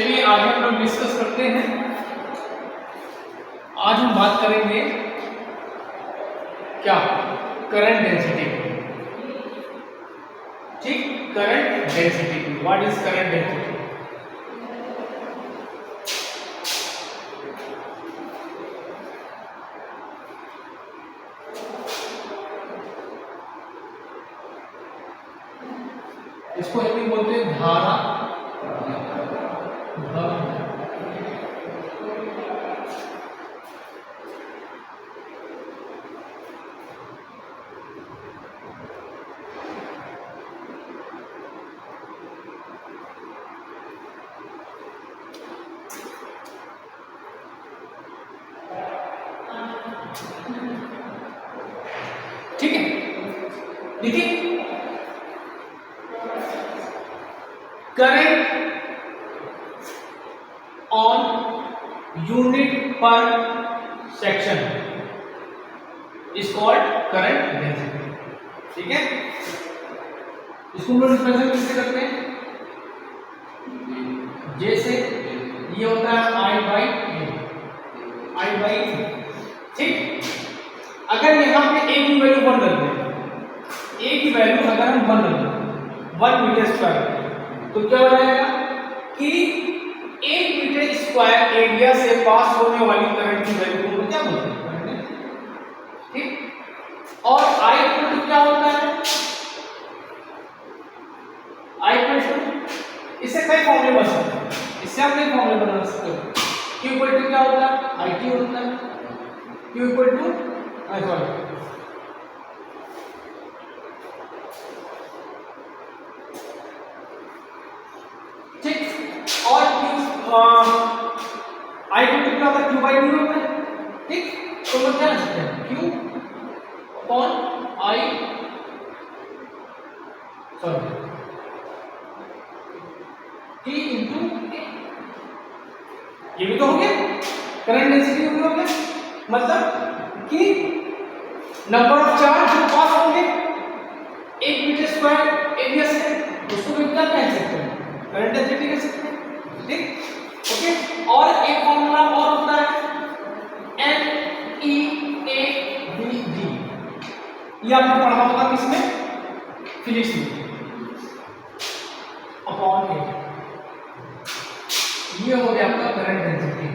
चलिए आज हम लोग डिस्कस करते हैं। आज हम बात करेंगे क्या, करंट डेंसिटी। ठीक, current density. What is current density? इसको हिंदी में बोलते हैं धारा। ठीक है, देखिए करंट ऑन यूनिट पर section is called current density. ठीक है, इसको हम लोग रिप्रेजेंट कैसे करते हैं? जैसे ये होता है I बाई ए। ठीक, अगर यहाँ पे ए की वैल्यू 1 रख दें, ए की वैल्यू अगर हम 1 रख दें 1 मीटर स्क्वायर, तो क्या हो जाएगा कि 1 मीटर स्क्वायर एरिया से पास होने वाली करंट की वैल्यू को क्या बोलते हैं? ठीक, और I इक्वल टू क्या होता है? I इक्वल टू, इससे कई फॉर्मूले बन सकते हैं, इससे आप कई फॉर्मूले बना सकते हो। Q इक्वल टू क्या होता है? IT होता है। Q इक्वल टू सॉरी और I इक्वल टू क्या होता है? Q बाई D होता है। ठीक, तो हम क्या लिख सकते हैं? Q upon I sorry T into A। ये भी तो हो गया करंट डेंसिटी, हो गया। मतलब कि नंबर ऑफ चार्ज जो पास होंगे 1 मीटर स्क्वायर एरिया से, उसको भी क्या कह सकते हैं? करंट डेंसिटी कह सकते हैं। ठीक, ओके। और एक फॉर्मूला और होता है NEADG, ये आपने पढ़ा होगा किसमें? फिजिक्स में, अपॉन ए। ये हो गया आपका करंट डेंसिटी।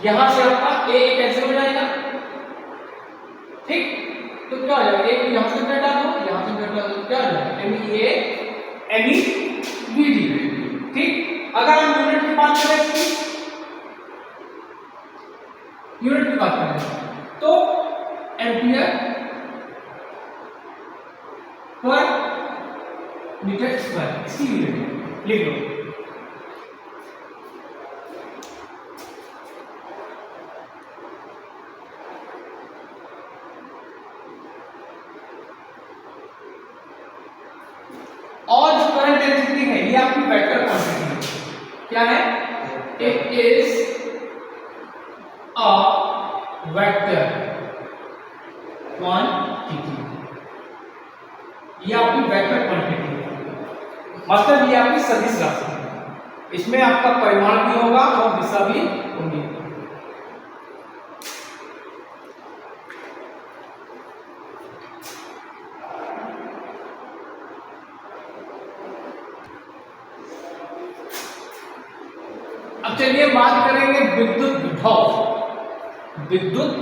यहां से आपका ए कैंसिल हो जाएगा। ठीक, तो क्या हो जाएगा? एक यहां से घटा दो, यहां से घटा दो, क्या हो जाएगा? MEADG। ठीक, अगर हम यूनिट की बात करें, यूनिट की बात करें तो एम्पियर पर मीटर स्क्वायर, इसकी यूनिट लिख लो। और जो करंट डेंसिटी है ये आपकी वेक्टर क्वांटिटी है। क्या है? It is a vector quantity. ये आपकी वेक्टर क्वांटिटी है, मतलब ये आपकी सदिश राशि है। इसमें आपका परिमाण भी होगा और दिशा भी होगी। अब चलिए बात करेंगे विद्युत विभव। विद्युत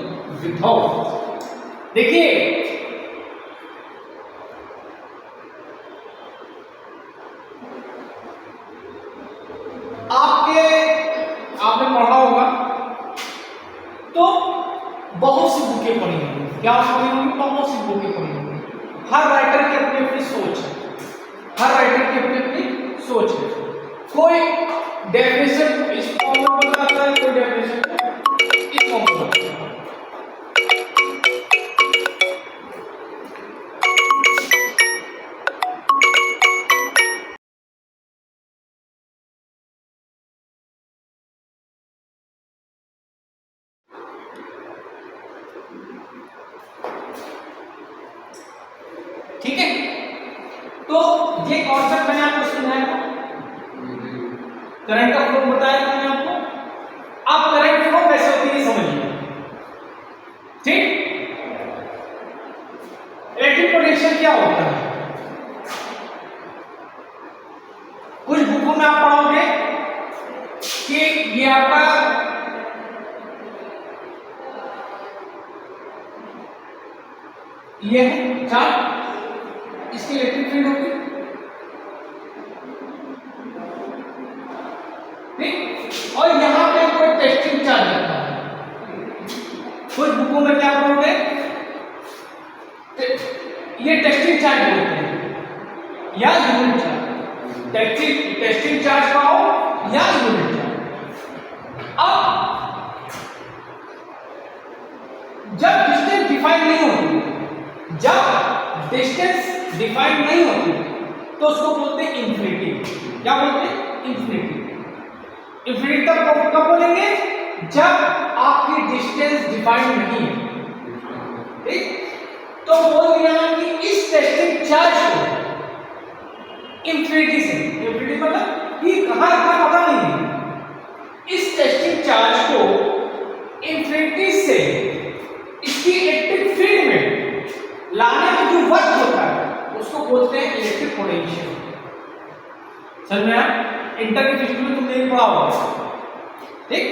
विभव, देखिए आपने पढ़ा होगा तो बहुत सी बुकें पढ़ी होंगी। क्या पढ़ी होंगी? बहुत सी बुकें पढ़ी होंगी। हर राइटर की अपनी अपनी सोच है, हर राइटर की अपनी अपनी सोच है। कोई डेफिनेशन इस फॉर्म में बताता है, कोई डेफिनेशन इस फॉर्म में बताता है। ठीक है, तो ये कॉन्सेप्ट मैंने आपको सुनाया था। करंट का फ्लो बताया था मैंने आपको। अब करंट फ्लो कैसे होती है समझिए, ठीक। इलेक्ट्रिक पोटेंशियल क्या होता है, कुछ बुकों में आप पढ़ोगे कि ये आपका ये है चार्ज, इसकी इलेक्ट्रिक फील्ड होगी, ठीक। और यहां पे कोई टेस्टिंग चार्ज रहता है, कुछ बुकों में क्या पढ़ोगे, ये टेस्टिंग चार्ज बोलते हैं या यूनिट चार्ज। टेस्टिंग चार्ज का हो या यूनिट चार्ज। अब जब डिस्टेंस डिफाइन नहीं होती, जब डिस्टेंस डिफाइन नहीं होती तो उसको बोलते हैं इंफिनिटी। क्या बोलते हैं, इंफिनिटी। इंफिनिटी तब कब बोलेंगे, जब आपकी डिस्टेंस डिफाइन नहीं है, ठीक। तो बोल दिया कि इस टेस्टिंग चार्ज को इंफिनिटी से, इंफिनिटी मतलब कि कहां रखा पता नहीं है, इस टेस्टिंग चार्ज को इंफिनिटी से इसकी इलेक्ट्रिक फील्ड में लाने में जो वर्क होता है उसको बोलते हैं इलेक्ट्रिक पोटेंशियल। समझ में आया, इंटर की फिजिक्स में तुमने ये पढ़ा होगा, ठीक।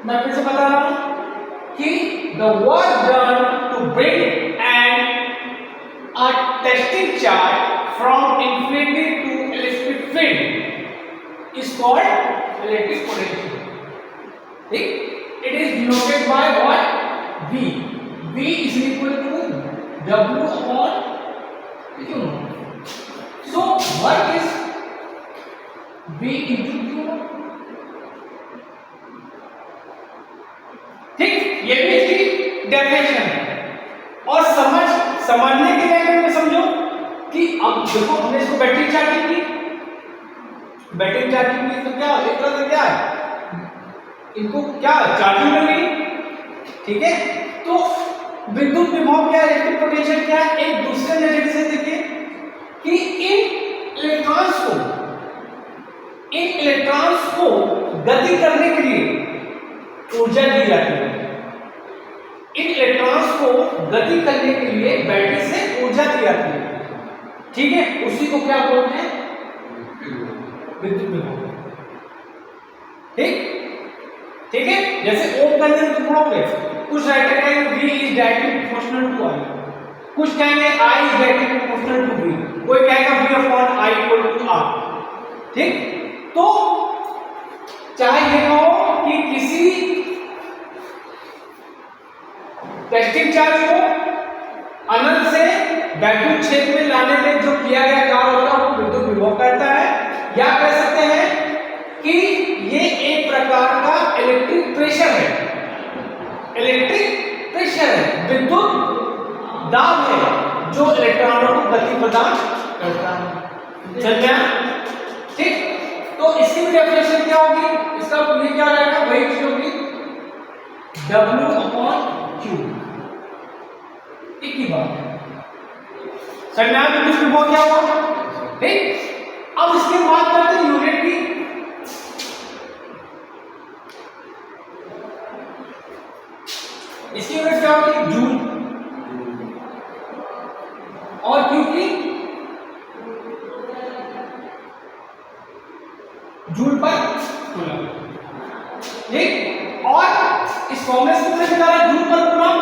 मैं फिर से बता रहा हूं कि the work done to bring a testing charge from infinity to electric field is called electric potential, ठीक। It is denoted by what, V. V is equal to W upon Q. So work is V into Q, ठीक। ये भी इसकी definition है। और समझने के लिए में समझो कि अब देखो हमने इसको बैटरी चार्जिंग की, बैटरी चार्जिंग की तो क्या एक तरह से क्या है, इनको क्या चार्जिंग कर गई, ठीक है। तो विद्युत विभव क्या है, इलेक्ट्रिक पोटेंशियल क्या है, एक दूसरे नजरिए से देखिए कि इन इलेक्ट्रॉन्स को गति करने के लिए ऊर्जा दी जाती है। इन इलेक्ट्रॉन्स को गति करने के लिए बैटरी से ऊर्जा दी जाती है, ठीक है। उसी को क्या बोलते हैं, विद्युत विभव, ठीक, ठीक है। जैसे ओम का नियम तुम पढ़ोगे, कुछ राइटर कहेंगे V is directly proportional to I, कुछ कहेंगे I is directly proportional to V, कोई कहेगा V upon I equal to R, ठीक। तो चाहे ये कहो कि किसी टेस्टिंग चार्ज को अनंत से वैद्युत क्षेत्र में लाने में जो किया गया कार्य होता है वो विद्युत विभव कहता है, या कह सकते हैं कि ये एक प्रकार का इलेक्ट्रिक प्रेशर है, इलेक्ट्रिक प्रेशर है, विद्युत दाब है जो इलेक्ट्रॉनों को गति प्रदान करता है। चल गया, ठीक। तो इसकी डेफिनेशन क्या होगी, इसका ये क्या रहेगा, वही चीज होगी W upon Q, एक ही बात है। संज्ञा में कुछ विभव क्या हुआ, ठीक। अब इसके बाद करते हैं यूनिट की। इसकी यूनिट क्या होगी, जूल, और क्यू की जूल पर कूलम, ठीक। और इस फॉर्मूले से हमने निकाला जूल पर कूलम,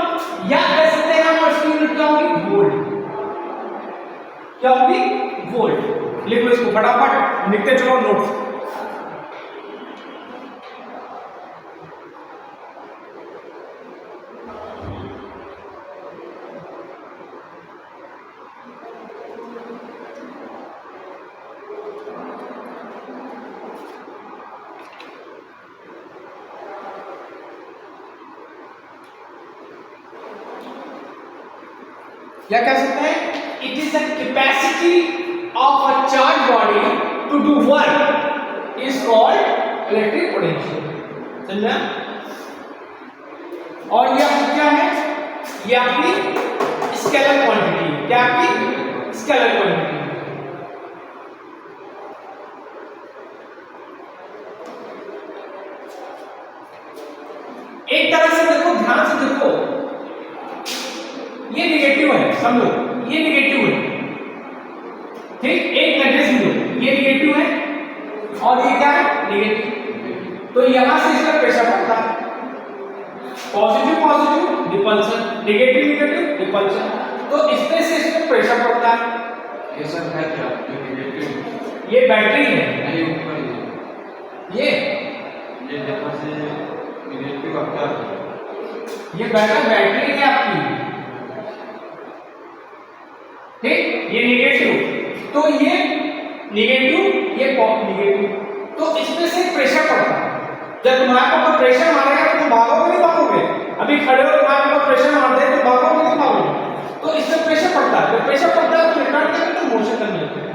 या कह सकते हैं हम इसकी यूनिट क्या होगी, वोल्ट, क्या होगी, वोल्ट। लिखो इसको फटाफट, लिखते चलो नोट्स। क्या कह सकते हैं, it is the capacity of a charge body to do work is called electric potential, समझा। और ये आपकी क्या है, ये आपकी स्केलर क्वांटिटी, क्या आपकी स्केलर क्वांटिटी, ये निगेटिव है, समझो ये निगेटिव है, ठीक, एक कंडीशन समझो, ये निगेटिव है और ये क्या है, नेगेटिव, तो यहां से इसका प्रेशर पड़ता है, positive positive repulsion, negative negative repulsion, तो इसमें से इसमें प्रेशर पड़ता है। ये सब है क्या जो नेगेटिव? ये बैटरी है, नहीं ऊपर ये देखो से नेगेटिव आपका, ये बैटरी है आपकी, ठीक, ये नेगेटिव, तो ये नेगेटिव ये नेगेटिव, तो इसमें से प्रेशर पड़ता है। जब तुम्हारे ऊपर प्रेशर मारेगा तो तुम भागोगे नहीं भागोगे, अभी खड़े हो तुम्हारे ऊपर प्रेशर मार दे तो भागोगे नहीं भागोगे, तो इसमें प्रेशर पड़ता है, जब प्रेशर पड़ता है तो रिटर्न करके तो मोशन करने लगते हैं,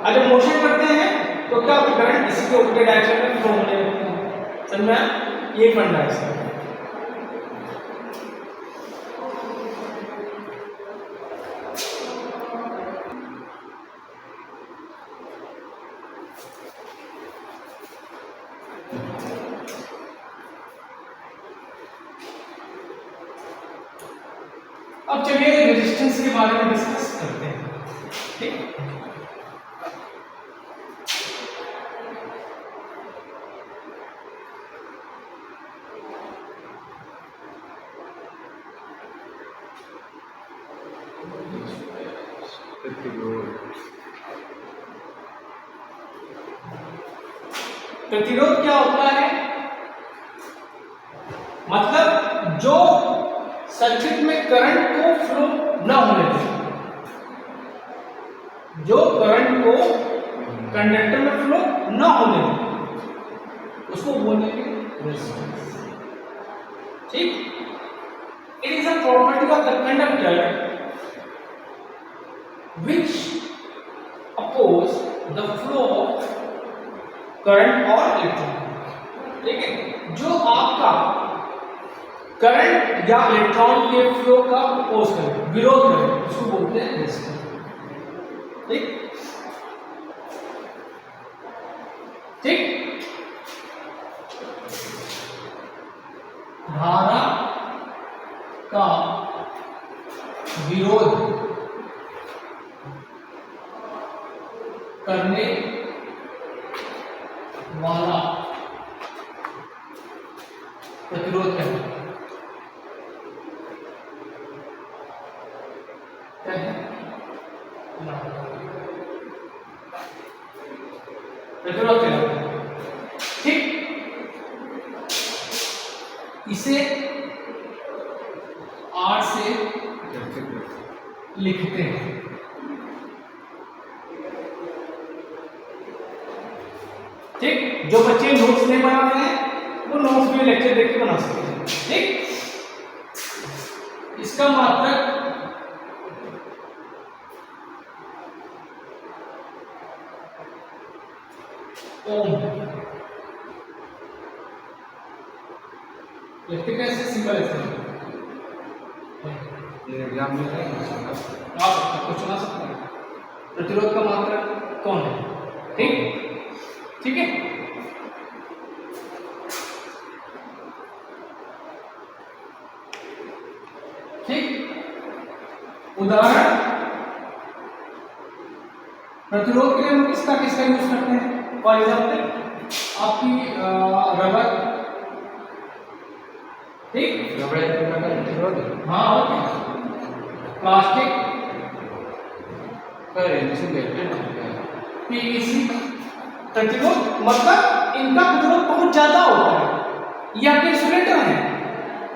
और जब मोशन करते हैं तो क्या होता है, करंट इसी के उल्टे डायरेक्शन में फ्लो होने लगती है। समझ में आया? ये फंडा है इसका। अब चलिए रेजिस्टेंस के बारे में डिस्कस करते हैं, ठीक। प्रतिरोध क्या होता है, मतलब जो सर्किट में करंट को फ्लो न होने दें, जो करंट को कंडक्टर में फ्लो न होने दें, उसको बोलेंगे रेजिस्टेंस, ठीक। It is a property of the conductor which oppose the flow of current or electron, ठीक है, जो आपका करंट या इलेक्ट्रॉन के फ्लो का अपोज करे, विरोध करे, उसको बोलते हैं रेजिस्टेंस, ठीक, ठीक। धारा का विरोध करने वाला प्रतिरोध क्या है, प्रतिरोध क्या है, ठीक। इसे R से लिखते हैं, ठीक। जो बच्चे नोट्स नहीं बना रहे हैं वो नोट्स भी लेक्चर देख के बना सकते हैं, ठीक। इसका मात्रक ओम, लिखते कैसे, सिंपल ऐसे ये एग्जाम में है आप कुछ सुना सकते हैं, प्रतिरोध का मात्रक कौन है, ठीक, ठीक है। ठीक, उदाहरण प्रतिरोध के लिए हम किसका किसका यूज करते हैं, फॉर एग्जाम्पल आपकी रबर, ठीक, रबड़ का प्रतिरोध, हाँ, और क्या, प्लास्टिक, पर इनसे बेहतर है पीवीसी, प्रतिरोध मतलब इनका प्रतिरोध बहुत ज्यादा होता है, ये आपके इंसुलेटर हैं,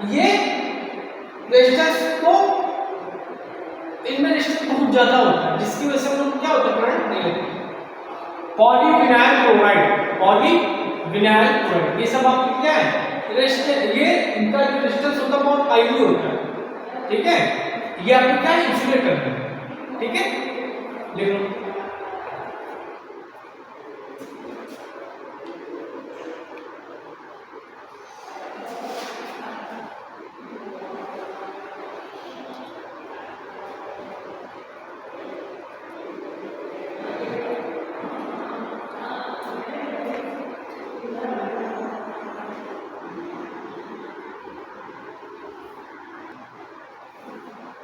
ये रेजिस्टेंस को, इनमें रेजिस्टेंस बहुत ज्यादा होता है, जिसकी वजह से उनको क्या होता है, करंट नहीं लगती। पॉलीविनाइल क्लोराइड, पॉलीविनाइल क्लोराइड, ये सब आपके क्या है, रेजिस्टेंस, ये इनका जो रेजिस्टेंस होता है बहुत हाईली होता है, ठीक है, ये आपको क्या इंसुलेट करते हैं, ठीक है, लिख लो।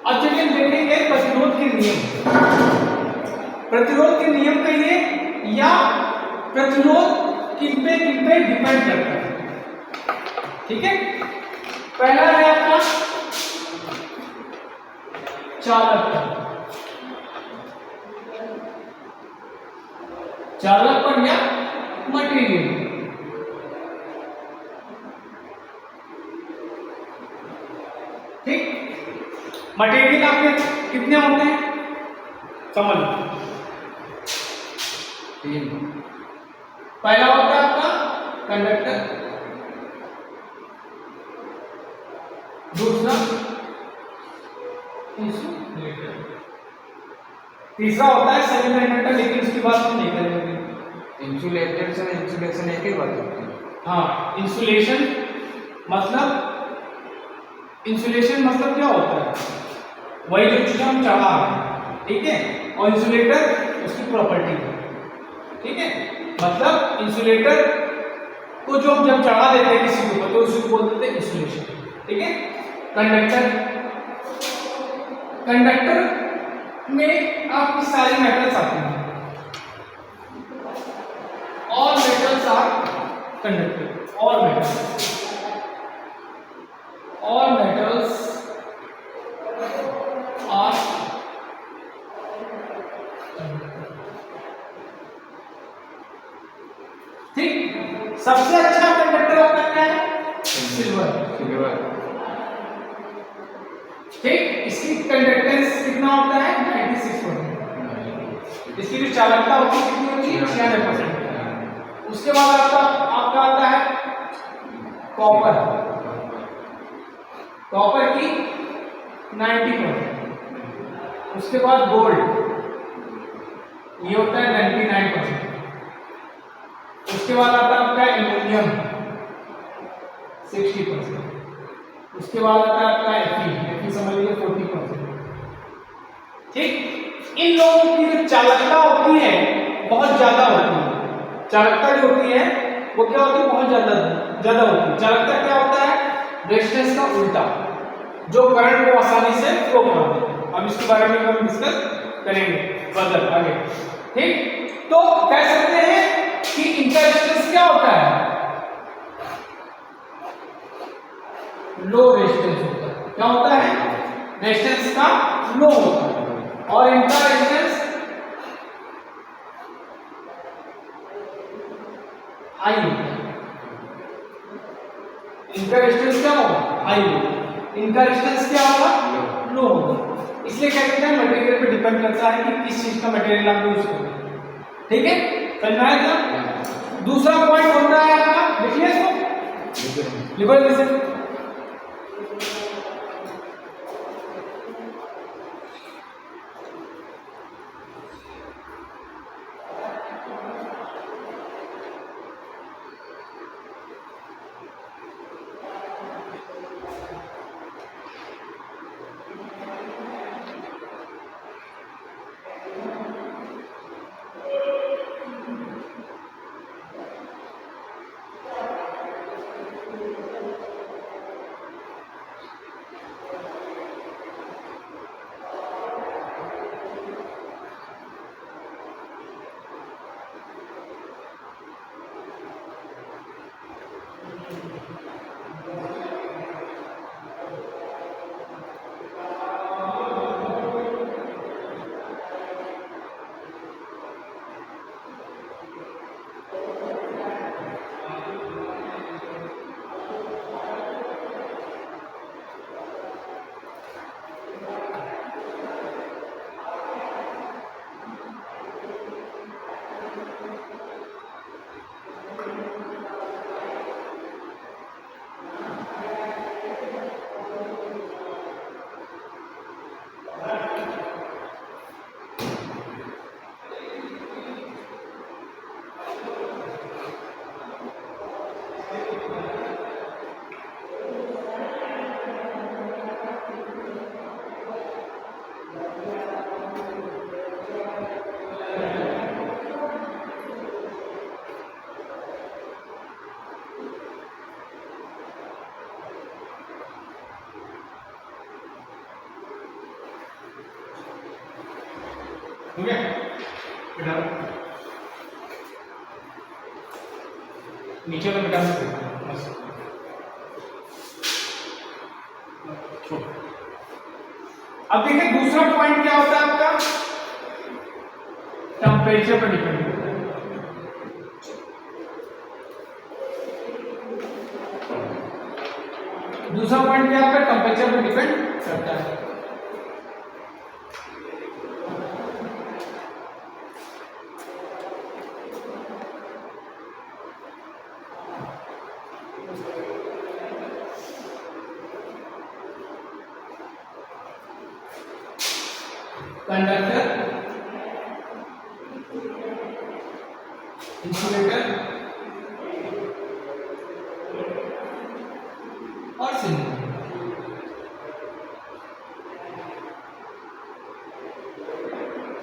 अब चलिए प्रतिरोध के नियम, प्रतिरोध के नियम कहिए या प्रतिरोध किन पे डिपेंड करता है। ठीक है, पहला है आपका चालकता, चालकपन या मटेरियल। ठीक, मटेरियल आपके कितने होते हैं समझ लो। 3 पहला होता है आपका कंडक्टर, दूसरा इंसुलेटर, तीसरा होता है सेमीकंडक्टर, लेकिन उसकी बात हम नहीं करेंगे। इंसुलेटेड से इंसुलेशन एक ही बात होती है। हाँ, इंसुलेशन मतलब, इंसुलेशन मतलब क्या होता है, वही जो चीज हम चढ़ा रहे हैं, ठीक है, और इंसुलेटर उसकी प्रॉपर्टी है। ठीक है, मतलब इंसुलेटर को जो हम जब चढ़ा देते हैं किसी के ऊपर तो उसको बोल देते हैं इंसुलेशन। ठीक है, कंडक्टर, कंडक्टर में आपकी सारी मेटल्स आती हैं, all metals are conductor, all metals, all metals are ठीक। सबसे अच्छा कंडक्टर आपका क्या है, सिल्वर, सिल्वर। ठीक, इसकी कंडक्टेंस कितना होता है 96%, इसकी जो चालकता होती है कितनी होती है 96%। उसके बाद आपका आता है कॉपर, कॉपर की 90%, उसके बाद गोल्ड, ये होता है 99%, उसके बाद आता है आपका एल्युमिनियम 60%, उसके बाद आता है आपका Fe समझ लीजिए 40%। ठीक, इन लोगों की जो चालकता होती है बहुत ज्यादा होती है, चालकता जो होती है वो क्या होती है, बहुत ज्यादा होती है। चालकता क्या होता है, रेजिस्टेंस का उल्टा, जो करंट को आसानी से फ्लो करा देता है। अब इसके बारे में हम डिस्कस करेंगे फर्दर आगे। ठीक, तो कह सकते हैं कि इनका रेजिस्टेंस क्या होता है, लो रेजिस्टेंस होता है। क्या होता है, रेजिस्टेंस का लो होता है, और इनका रेजिस्टेंस हाई होता है। इनका रेजिस्टेंस क्या होगा, हाई होगा, इनका रेजिस्टेंस क्या होगा, लो होगा। इसलिए क्या कहते हैं, मटेरियल पे डिपेंड करता है कि किस चीज का मटेरियल आप यूज करें। ठीक है, समझ में आया क्या। दूसरा पॉइंट होता है आपका, देखिए इसको लिबरलाइजेशन। हो गया बेटा, नीचे का बेटा बस छोड़। अब देखिए दूसरा पॉइंट क्या होता है आपका, टेम्परेचर पर डिपेंड करता है। दूसरा पॉइंट क्या आपका, टेम्परेचर पर डिपेंड करता है। कंडक्टर, इंसुलेटर और सिलिंडर।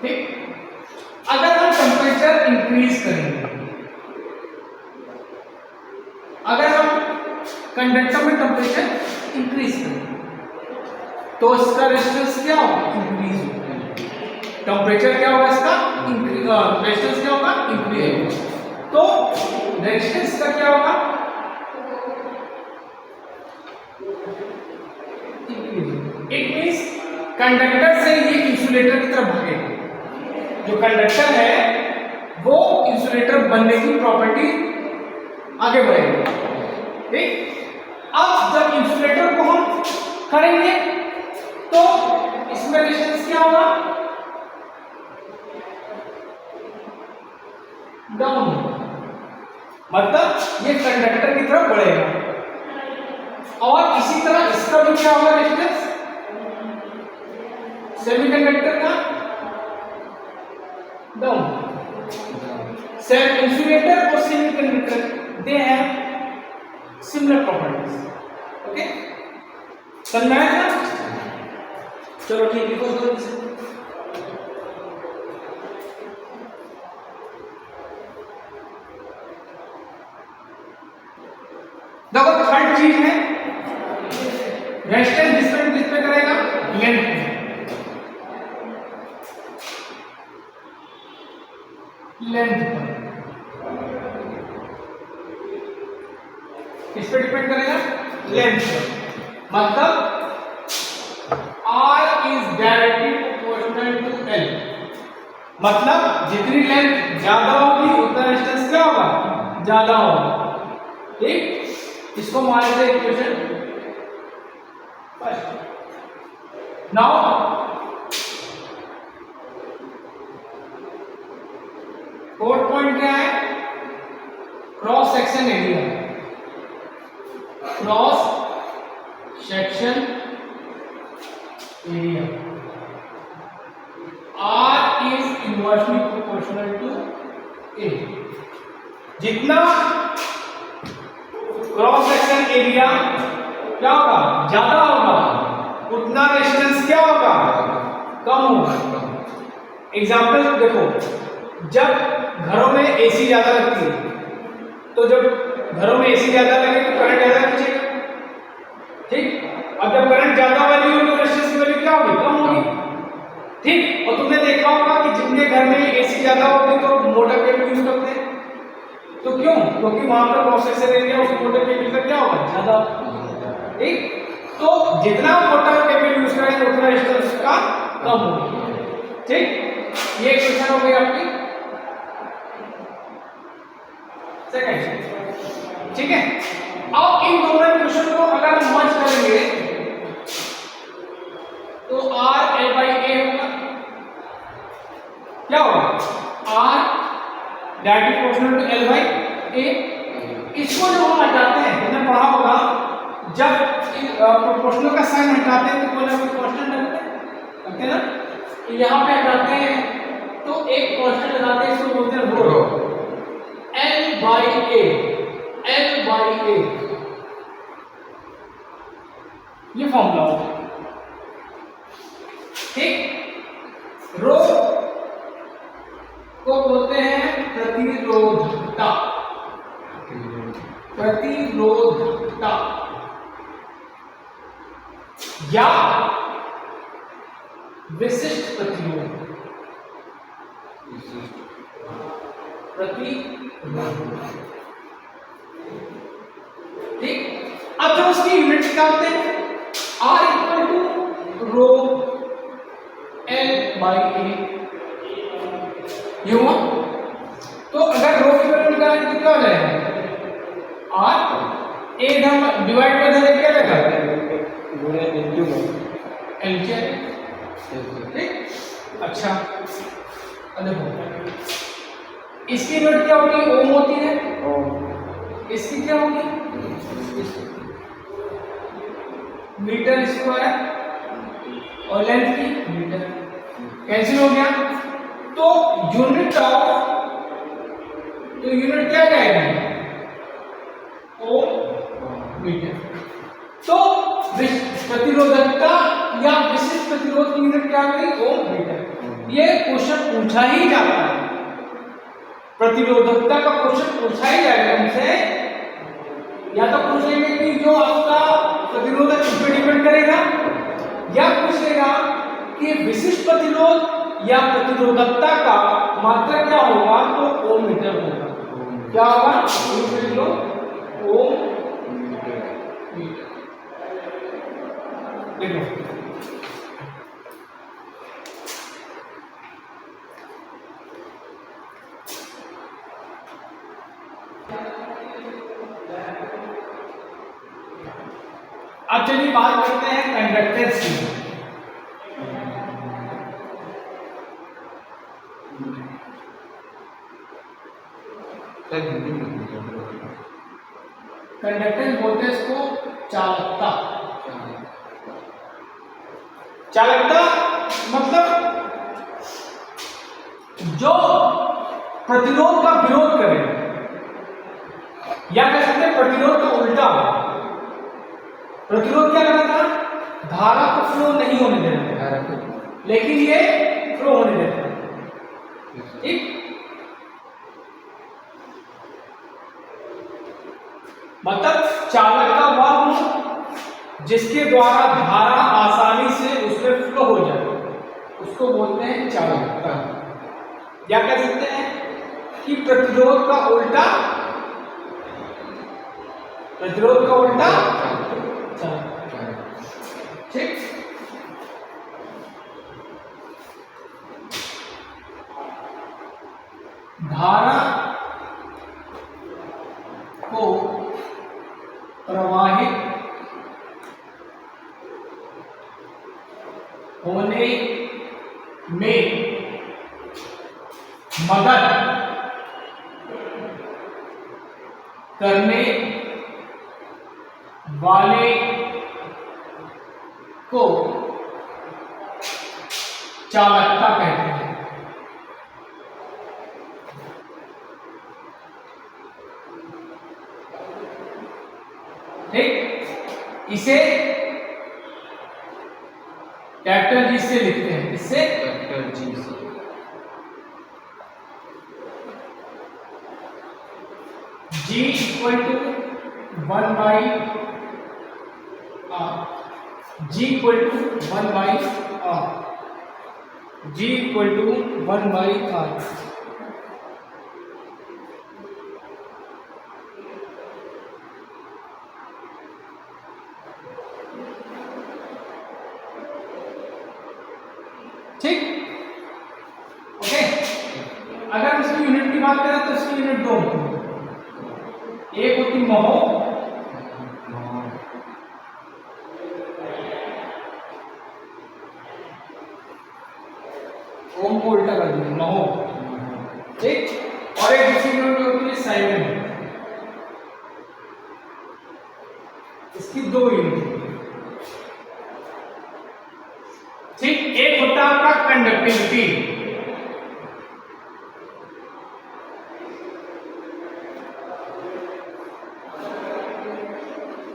ठीक, अगर हम टेम्परेचर इंक्रीज करेंगे, अगर हम कंडक्टर में टेम्परेचर इंक्रीज करेंगे तो इसका रेजिस्टेंस क्या होगा, इंक्रीज होगा। टेम्परेचर क्या होगा इसका, इंक्रीज, रेजिस्टेंस क्या होगा, इंक्रीज होगा। तो रेजिस्टेंस का क्या होगा, इट मींस कंडक्टर से ये इंसुलेटर की तरफ भागेगा। जो कंडक्टर है वो इंसुलेटर बनने की प्रॉपर्टी आगे बढ़ेगा। ठीक, अब जब इंसुलेटर को हम करेंगे तो इसमें रेजिस्टेंस क्या होगा, डाउन, मतलब ये कंडक्टर की तरफ बढ़ेगा। और इसी तरह इसका भी क्या होगा रेजिस्टेंस, सेमीकंडक्टर का डाउन। सेम इंसुलेटर और semiconductor they have similar properties. Okay, समझ में आया ना? चलो ठीक है, लिखो इसे। देखो थर्ड चीज है रेजिस्टेंस, डिस्पेंड किस पे करेगा, लेंथ पे। लेंथ पर किस पे डिपेंड करेगा, लेंथ पर। मतलब R is directly proportional to L, मतलब जितनी लेंथ ज्यादा होगी उतना रेजिस्टेंस क्या होगा, ज्यादा होगा। ठीक, इसको मान लेते हैं equation first. Now fourth point क्या है, cross section area. Cross section area R is inversely proportional to A। जितना क्रॉस सेक्शन एरिया क्या होगा, ज्यादा होगा, उतना रेजिस्टेंस क्या होगा, कम होगा। एग्जांपल देखो, जब घरों में एसी ज्यादा लगती है तो जब घरों में एसी ज्यादा लगे तो करंट ज्यादा खींचेगा। ठीक, अब जब करंट ज्यादा वैल्यू होगी तो रेजिस्टेंस की वैल्यू क्या होगी, कम होगी। ठीक, और तुमने देखा होगा कि जिनके घर में एसी ज्यादा होगी तो मोटर केबल यूज करते हैं। तो क्यों, क्योंकि वहां पर क्रॉस सेक्शन एरिया उस मोटर केबल का क्या होगा, ज्यादा। ठीक, तो जितना मोटर केबल यूज करेंगे उतना रेजिस्टेंस का कम होगा। ठीक, ये क्वेश्चन हो गई आपकी सेकंड। ठीक है, अब इन दोनों क्वेश्चन को अगर हम मर्ज करेंगे तो R L/A होगा। क्या होगा, R directly proportional to L/A। इसको जो हम हटाते हैं, तुमने पढ़ा होगा जब प्रोपोर्शनल का साइन हटाते हैं तो कोई ना कोई कांस्टेंट लगता है ना। यहाँ पे हटाते हैं तो एक कांस्टेंट लगाते हैं, इसको बोलते हैं रो। L/A, L/A ये फॉर्मूला होगा। ठीक, रो को बोलते हैं प्रतिरोधकता। प्रतिरोधकता या विशिष्ट प्रतिरोध। प्रतिरोध। ठीक, अब जब उसकी यूनिट निकालते हैं R equal to rho L by A, ये हुआ। तो अगर रो की वैल्यू निकालेंगे तो क्या हो जाएगा? R ए डिवाइड बाय देंगे क्या रहेगा? गुणे इनटू L क्या है? ठीक, अच्छा अब देखो इसकी यूनिट क्या होगी? ओम होती है। इसकी क्या होगी? मीटर स्क्वायर और लेंथ की मीटर, कैंसिल हो गया। तो यूनिट ऑफ, तो यूनिट क्या जाएगी? ओम मीटर। तो प्रतिरोधकता या विशिष्ट प्रतिरोध की यूनिट क्या गई? ओम मीटर। ये क्वेश्चन पूछा ही जाता है, प्रतिरोधकता का क्वेश्चन पूछा ही जाएगा हमसे। या तो पूछेंगे कि जो आपका प्रतिरोधक किस पे डिपेंड करेगा, या पूछेगा कि विशिष्ट प्रतिरोध या प्रतिरोधकता का मात्रा क्या होगा, तो ओम मीटर होगा। क्या होगा? ओम मीटर। देखो अब चलिए बात करते हैं कंडक्टेंस की। कंडक्टेंस बोलते हैं इसको चालकता। चालकता मतलब जो प्रतिरोध का विरोध करे, या कह सकते हैं प्रतिरोध का उल्टा। प्रतिरोध क्या करना था? धारा को फ्लो नहीं होने देना, लेकिन ये फ्लो होने देता है। ठीक, मतलब चालक का वह गुण जिसके द्वारा धारा आसानी से उसमें फ्लो हो जाए, उसको बोलते हैं चालकता। या कह सकते हैं कि प्रतिरोध का उल्टा, प्रतिरोध का उल्टा चालकता। ठीक, धारा को प्रवाहित होने में मदद करने वाले को चालकता कहते हैं। ठीक, इसे कैपिटल जी से लिखते हैं। इससे कैपिटल जी से G equal to 1 by R, G equal to 1 by R, G equal to 1 by R. ठीक, ओके। अगर इसकी यूनिट की बात करें तो इसकी यूनिट दो होती है, एक होती महो, ओम को उल्टा कर देंगे महो। ठीक, और एक दूसरी यूनिट होती है साइमन, इसकी दो यूनिट। ठीक, एक होता है आपका कंडक्टिविटी,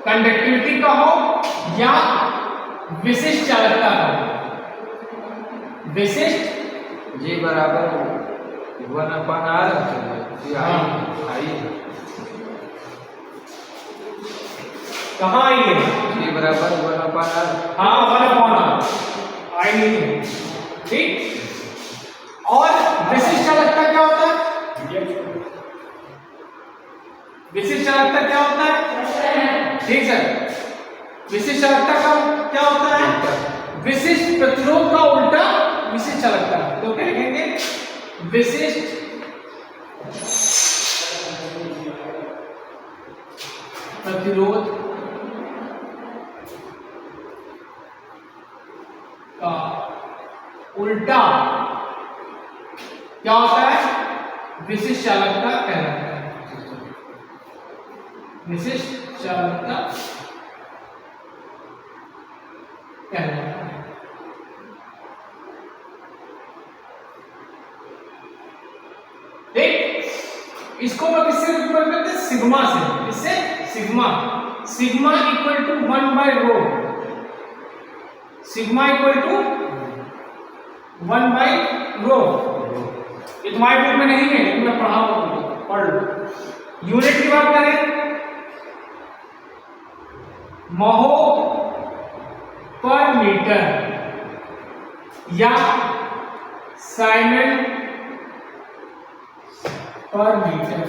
कंडक्टिविटी का हो या विशिष्ट चालकता का हो। विशिष्ट जी बराबर 1/r कहाँ आई है? जी बराबर 1/r। हाँ 1/r आई नहीं है। ठीक, और विशिष्ट चालकता क्या होता है? विशिष्ट चालकता क्या होता है? ठीक सर, विशिष्ट चालकता का क्या होता है? विशिष्ट प्रतिरोध का उल्टा विशिष्ट चालकता। तो क्या लिखेंगे? विशिष्ट प्रतिरोध का उल्टा क्या होता है? विशिष्ट चालकता कहलाता है। विशिष्ट चालकता कहलाता है। ठीक, इसको मैं किससे रिप्रेजेंट करते हैं? सिग्मा से। इससे sigma, sigma equal to 1/ρ, sigma equal to 1/ρ। ये तुम्हारे बुक में नहीं है लेकिन मैं पढ़ाऊंगा, पढ़ लो। यूनिट की बात करें, महो पर मीटर या साइमन पर मीटर।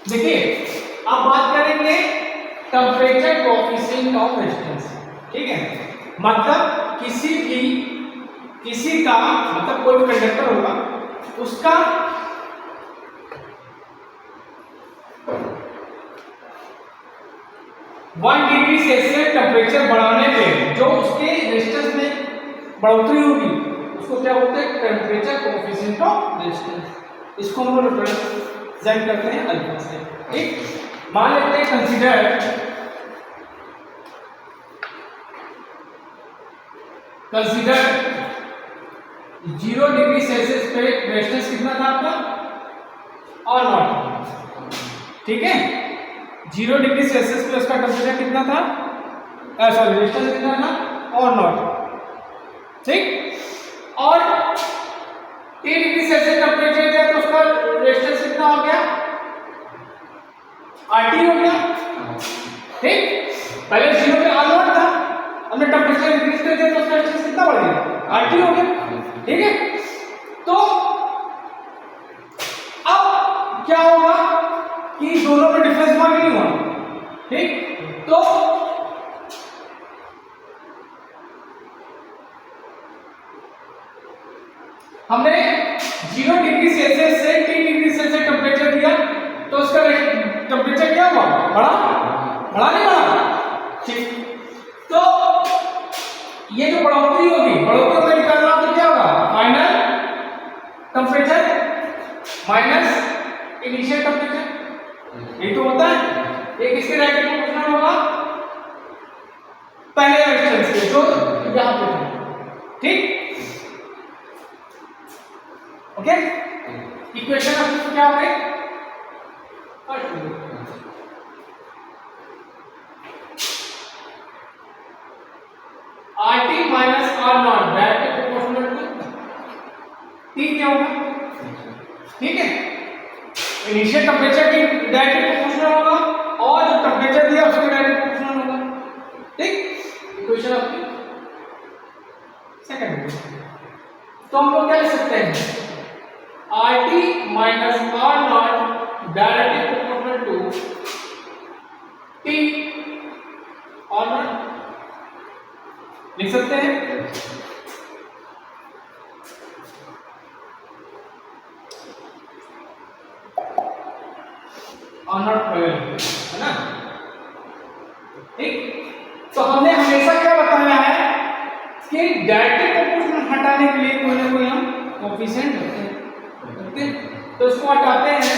देखिए, अब बात करेंगे टेम्परेचर कोएफिशिएंट ऑफ रेजिस्टेंस। ठीक है, मतलब किसी का मतलब कोई भी कंडक्टर होगा, उसका वन डिग्री सेल्सियस टेम्परेचर बढ़ाने पे जो उसके रेजिस्टेंस में बढ़ोतरी होगी उसको क्या बोलते हैं? Temperature coefficient of resistance. इसको हम लोग रिप्रेजेंट करते हैं अल्फा से। ठीक, मान लेते हैं कंसीडर 0 डिग्री सेल्सियस पे रेजिस्टेंस कितना था आपका? और नॉट। ठीक है, 0 डिग्री सेल्सियस पे उसका टेम्परेचर कितना था? सॉरी, रेजिस्टेंस कितना था? और नॉट। ठीक, और 3 डिग्री सेल्सियस टेम्परेचर है तो उसका रेजिस्टेंस कितना हो गया? RT हो गया। ठीक, पहले 0 पे R नॉट था, हमने टेम्परेचर इंक्रीज कर दिया तो उसका रेजिस्टेंस कितना बढ़ गया? RT हो गया। ठीक है, तो अब क्या होगा कि दोनों में डिफरेंस हुआ कि नहीं हुआ? ठीक, तो हमने 0 डिग्री सेल्सियस से 3 डिग्री सेल्सियस टेम्परेचर दिया तो उसका टेम्परेचर क्या हुआ? बढ़ा? बढ़ा नहीं बढ़ा? ठीक, तो ये जो बढ़ोतरी होगी, बढ़ोतरी में निकालना तो क्या होगा? Final temperature minus initial temperature. ये तो होता है। ये किसके डायरेक्ट प्रोपोर्शनल होगा? पहले रेजिस्टेंस के जो यहां पे था। ठीक, ओके, इक्वेशन अब क्या हो गई? RT minus R not direct proportional to T क्या होगा? ठीक है, इनिशियल टेम्परेचर की डायरेक्ट प्रोपोर्शनल होगा और जो टेम्परेचर दिया उसके डायरेक्ट प्रोपोर्शनल होगा। ठीक, इक्वेशन आपकी सेकंड। तो हम लोग क्या लिख सकते हैं? RT minus R not directly proportional to T और नॉट लिख सकते हैं। और नॉट है ना? ठीक, तो हमने हमेशा क्या बताया है कि डायरेक्ट प्रोपोर्शनल हटाने के लिए कोई ना कोई हम कोएफिशिएंट रखते हैं। तो इसको हटाते हैं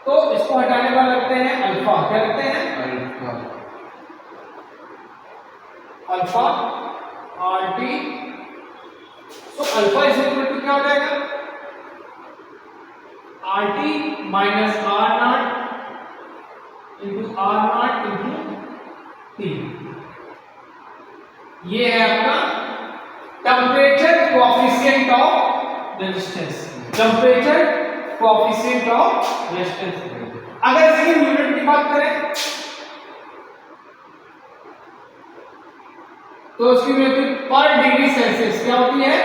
तो इसको हटाने पर लगते हैं अल्फा। क्या लगते हैं? अल्फा। Alpha R T. तो अल्फा इज इक्वल टू क्या हो जाएगा? R T minus R not into R not into T. ये है आपका temperature coefficient of resistance. Temperature coefficient of resistance. अगर इसकी यूनिट की बात करें तो उसकी यूनिट पर डिग्री सेल्सियस क्या होती है?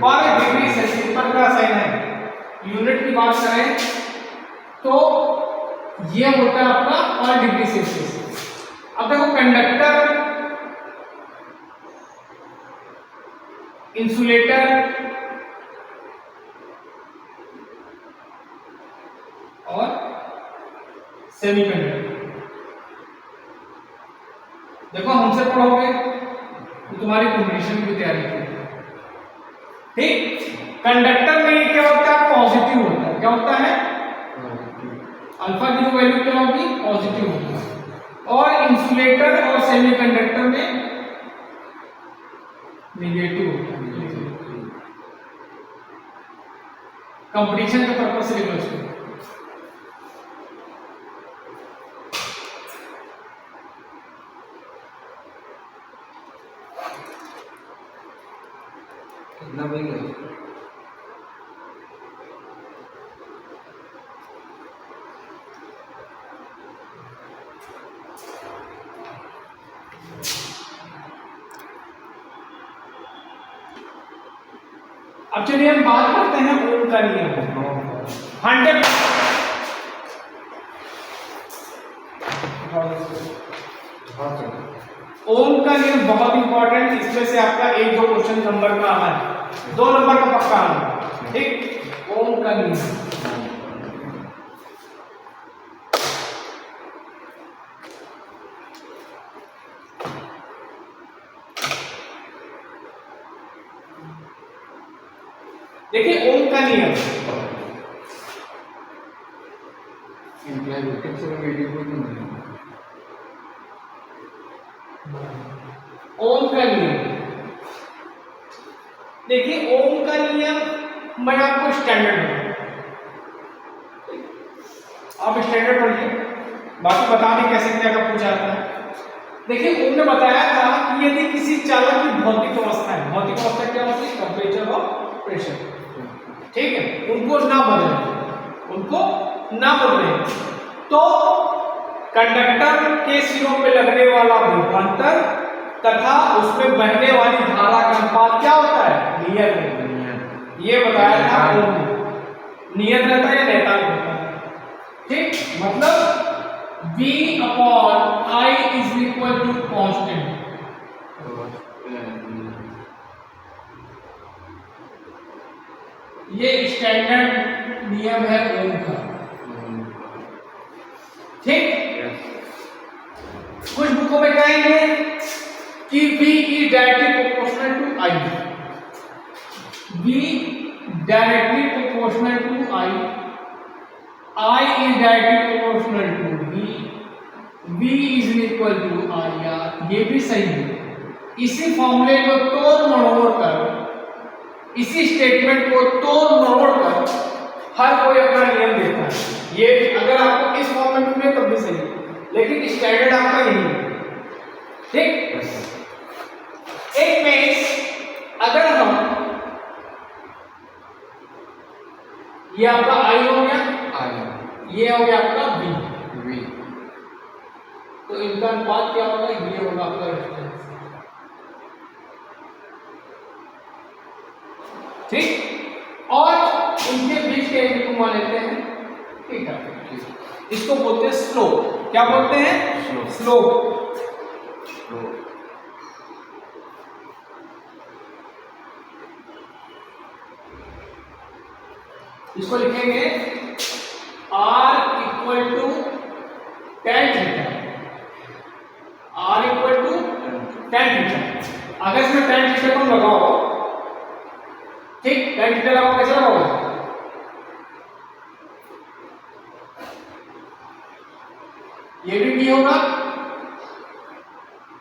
पर डिग्री सेल्सियस पर का साइन है। यूनिट की बात करें तो ये होता है आपका पर डिग्री सेल्सियस। अब देखो कंडक्टर, इंसुलेटर और सेमीकंडक्टर। देखो हमसे पढ़ोगे तो तुम्हारी कॉम्पिटिशन की तैयारी की। ठीक, कंडक्टर में क्या होता है? पॉजिटिव होता है। क्या होता है? अल्फा की जो वैल्यू क्या होगी? पॉजिटिव होगी। और इंसुलेटर और सेमीकंडक्टर में नेगेटिव होता है। कंपटीशन के पर्पज से लिखो इसको। कितना बन गया? अब चलिए हम बात करते हैं ओम का नियम। 100 ओम का नियम बहुत इंपॉर्टेंट। इसमें से आपका 1-2 क्वेश्चन नंबर का आना है, 2 नंबर का पक्का आना है। ठीक, ओम का नियम। देखिए ओम का नियम ओम का नियम। देखिए ओम का नियम मैं आपको स्टैंडर्ड, आप स्टैंडर्ड पढ़िए, बाकी बता दें कैसे क्या का पूछा जाता है। देखिए ओम ने बताया था कि यदि किसी चालक की भौतिक अवस्था है, भौतिक अवस्था क्या होती है? टेम्परेचर और प्रेशर। ठीक है, उनको ना बदले, उनको ना बदले तो कंडक्टर के सिरों पे लगने वाला विभवांतर तथा उसमें बहने वाली धारा का अनुपात क्या होता है? नियत। ये बताया था ओम ने। नियत रहता है या नियतांक होता है? ठीक, मतलब V upon I is equal to constant. ये स्टैंडर्ड नियम है ओम का। ठीक, कुछ बुकों में कहेंगे कि V is directly proportional to I। V directly proportional to I is directly proportional to V, V is equal to I। यार ये भी सही है। इसी फॉर्मूले को तोड़ मरोड़ कर, इसी स्टेटमेंट को तोड़ मरोड़ कर हर कोई अपना नियम देता है। ये अगर आपको इस फॉर्मेट में तब भी सही है, लेकिन स्टैंडर्ड आपका यही है। ठीक, एक में अगर हम ये आपका I हो गया, ये हो गया आपका V, तो इनका अनुपात क्या होगा? ये होगा आपका रेजिस्टेंस। ठीक, और इनके बीच के एंगल को मान लेते हैं थीटा। इसको बोलते हैं स्लोप। क्या बोलते हैं? स्लोप। इसको लिखेंगे R equal to tan theta. R equal to tan theta. अगर इसमें tan थीटा को लगाओ, ठीक, tan थीटा लगाओ, कैसे लगाओगे? ये भी बी होगा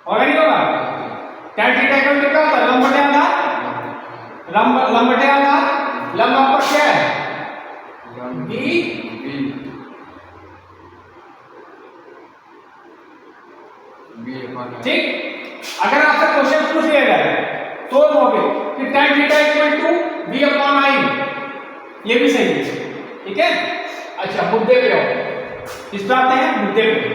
नहीं होगा? tan थीटा का क्या होता है? लंब बटे आधार, लंब बटे आधार, लंब आपका क्या है? बी। ठीक, अगर आपसे क्वेश्चन पूछ लिया जाए तो लोगे कि tan theta equal to v upon i, ये भी सही है। ठीक है, अच्छा मुद्दे पे आओ, इस पे आते हैं मुद्दे पे।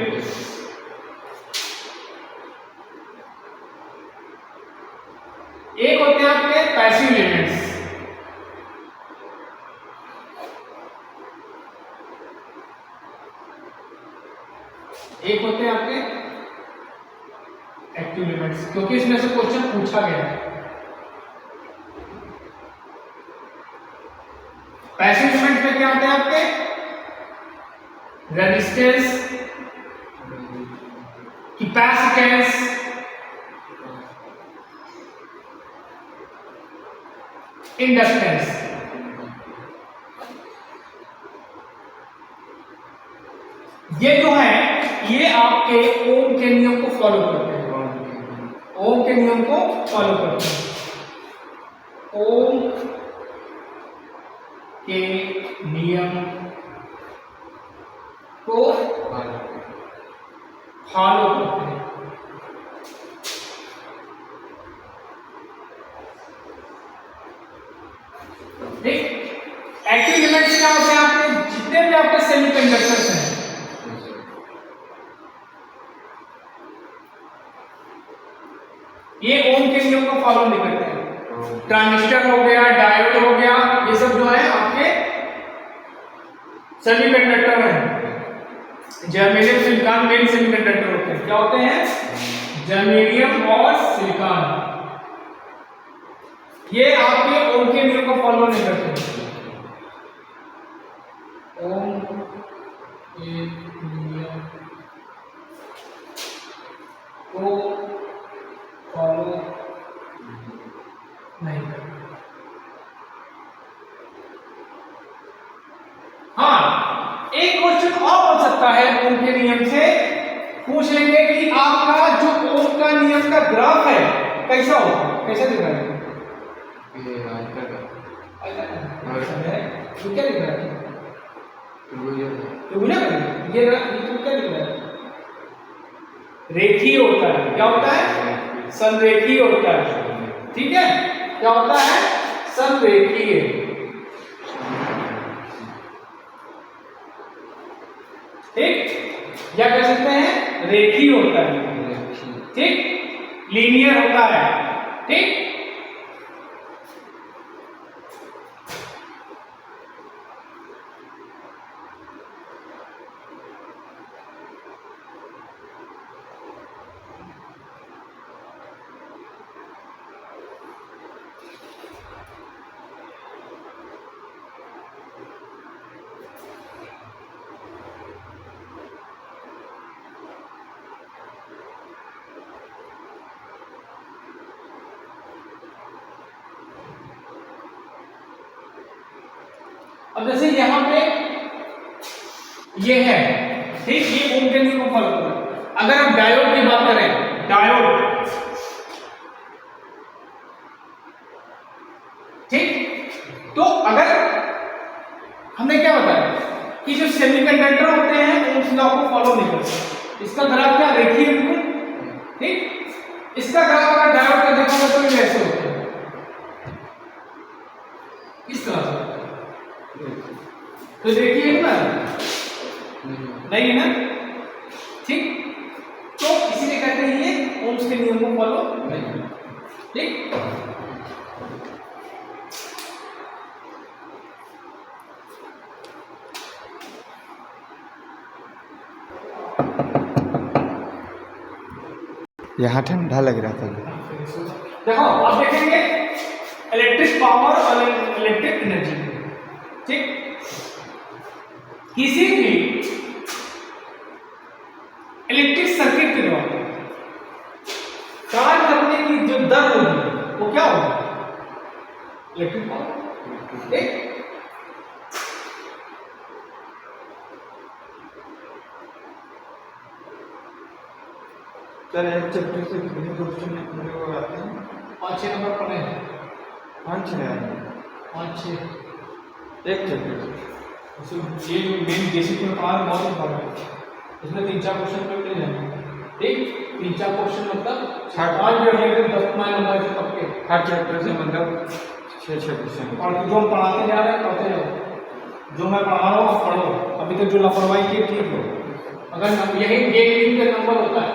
एक होते हैं आपके पैसिव एलिमेंट्स, एक होते हैं आपके एक्टिव एलिमेंट्स, क्योंकि इसमें से क्वेश्चन पूछा गया है। पैसिव एलिमेंट्स में क्या होते हैं आपके? Resistance, capacitance, inductance. ये जो है ये आपके ओम के नियम को फॉलो करते हैं, ओम के नियम को फॉलो करते हैं, ओम के नियम को फॉलो करते हैं। ठीक, एक्टिव एलिमेंट्स क्या होते हैं? आपके जितने भी आपके सेमीकंडक्टर्स हैं, ये ओम के नियम को फॉलो नहीं करते हैं। ट्रांजिस्टर हो गया, डायोड हो गया, ये सब जो है आपके सेमीकंडक्टर हैं। जर्मेनियम सिलिकॉन मेन सेमीकंडक्टर होते हैं। क्या होते हैं? जर्मेनियम और सिलिकॉन। ये आपके ओम के नियम को फॉलो नहीं करते। ओम के नियम को फॉलो नहीं करते। हाँ, एक क्वेश्चन और बन सकता है ओम के नियम से, पूछ लेंगे कि आपका जो ओम का नियम का ग्राफ है कैसा होगा, कैसा दिख रहा है? तो क्या दिख रहा है? तो ये तो क्या दिख रहा है? रेखीय होता है। क्या होता है? संरेखीय होता है। ठीक है, क्या होता है? संरेखीय। ठीक, या कह सकते हैं रेखीय होता है। ठीक, लीनियर होता है। ठीक, अब जैसे यहां पे ये है, ठीक, ये ओम के नियम को फॉलो कर रहा है। अगर हम डायोड की बात करें, डायोड, ठीक, तो अगर हमने क्या बताया कि जो सेमीकंडक्टर होते हैं ओम्स लॉ को फॉलो नहीं करते। इसका ग्राफ क्या? रेखीय बिल्कुल। ठीक, इसका ग्राफ अगर डायोड का देखोगे तो ये ऐसे होता है, इस तरह से। तो देखिए ना, नहीं है ना? ठीक, तो इसीलिए कहते हैं ये ओम्स के नियम को फॉलो नहीं। ठीक, यहाँ ठंडा लग रहा था। देखो अब देखेंगे इलेक्ट्रिक पावर और इलेक्ट्रिक एनर्जी। ठीक, किसी भी इलेक्ट्रिक सर्किट के द्वारा कार्य करने की जो दर होगी वो क्या होगी? Electric power. ठीक, सर एक चैप्टर से कितने क्वेश्चन मेरे को आते हैं? 5-6 नंबर पढ़े हैं, 5 6 आए 5-6। एक चैप्टर से। ये जो मेन बेसिक में पढ़ा है बहुत इंपॉर्टेंट है, इसमें 3-4 क्वेश्चन पेपर ले जाएंगे। ठीक, 3-4 क्वेश्चन मतलब 8 रिलेटेड 10 नंबर से पक्के। हर चैप्टर से मतलब 6 क्वेश्चन। और जो हम पढ़ाते जा रहे हैं पढ़ते जाओ, जो मैं पढ़ा रहा हूँ आप पढ़ो। अभी तक जो लापरवाही की ठीक हो, अगर यही एक दिन का नंबर होता है